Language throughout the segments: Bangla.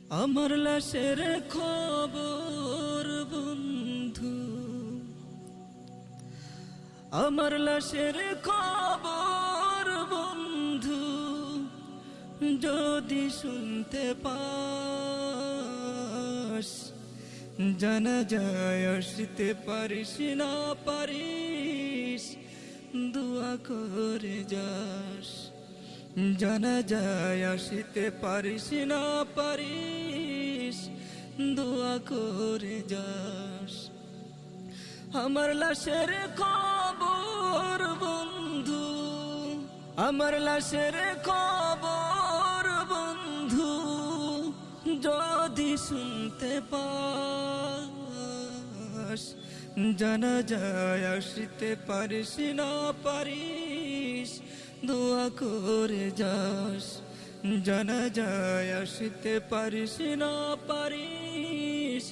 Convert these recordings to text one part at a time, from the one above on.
আমার লাশের খবর বন্ধু, আমার লাশের খবর বন্ধু, যদি শুনতে পাস, জানা যায় আসতে পারিস না পারিস, দোয়া করে যাস। জানা যায় আসতে পারিস না পারিস, দোয়া করে যাস। আমার লাশের খবর বন্ধু, আমার লাশের খবর বন্ধু, যদি শুনতে পাস, জানা যায় আসতে পারিস না পারিস, দোয়া করে যাস। জানা যায় আসতে পারিস না পারিস,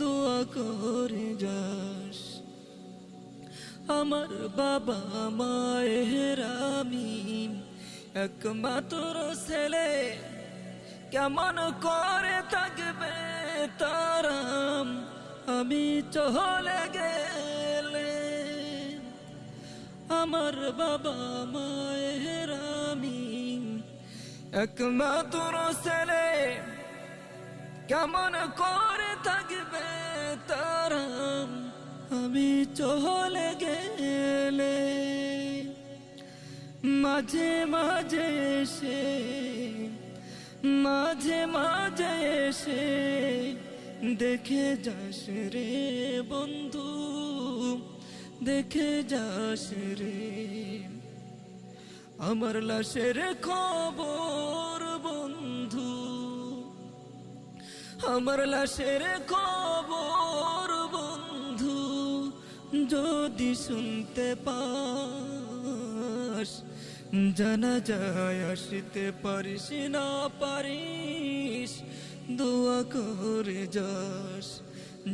দোয়া করে যাস। আমার বাবা মায়ের আমি একমাত্র ছেলে, কেমন করে থাকবে তারাম আমি চলে গেলে। আমার বাবা মায়ের আমি একমাত্র ছেলে, কেমন করে থাকবে তারাম আমি চলে গেলে। মাঝে মাঝে এসে, মাঝে মাঝে এসে দেখে যাস রে বন্ধু, দেখে যাস রে। আমার লাশের খবর বন্ধু, আমার লাশের খবর বন্ধু, যদি শুনতে পাস, জানা যায় আসতে পারিস না পারিস, দোয়া করে যাস।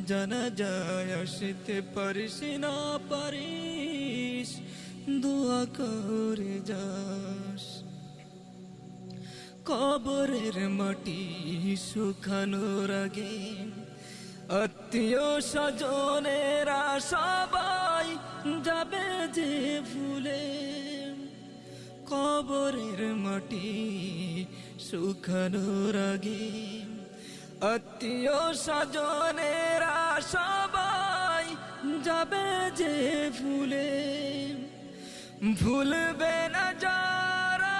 জানা যায় আসতে পারিস না পারিস, দোয়া করে যাস। কবরের মাটি শুকানোর আগে আত্মীয় স্বজনেরা সবাই যাবে যে ভুলে। কবরের মাটি শুকানোর আগে আত্মীয় স্বজনেরা সবাই যাবে যে ভুলে। ভুলবে না যারা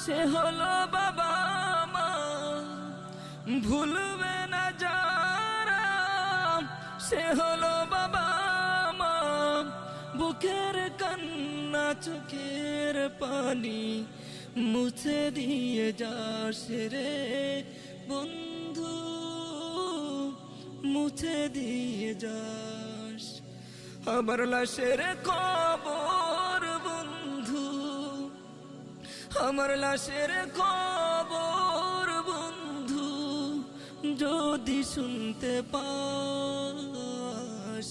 সে হলো বাবা মা, ভুলবে না যারা সে হলো বাবা মা। বুকের কান্না চোখের পানি মুছে দিয়ে যাস রে বন্ধু, মুছে দিয়ে যাস। আমার লাশের খবর বন্ধু, আমার লাশের খবর বন্ধু, যদি শুনতে পাস,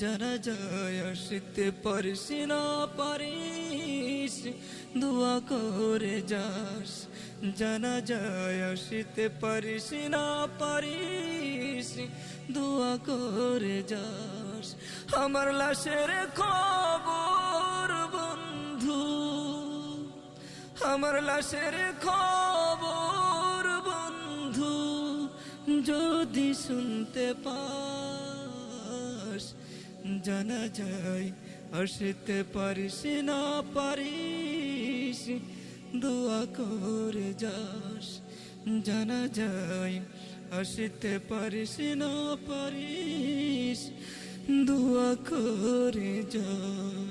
জানা যায় আসতে পারিস না পারিস, দোয়া করে যাস। জানা যায় আসতে পারিস না পারিস, দোয়া করে যাস। আমার লাশের খবর বন্ধু, আমার লাশের খবর বন্ধু, যদি শুনতে পাস, জানা যায় আসতে পারিস না পারিস, দোয়া করে যাস। জানা যায় আসতে পারিস না পারিস, দোয়া করে যাস।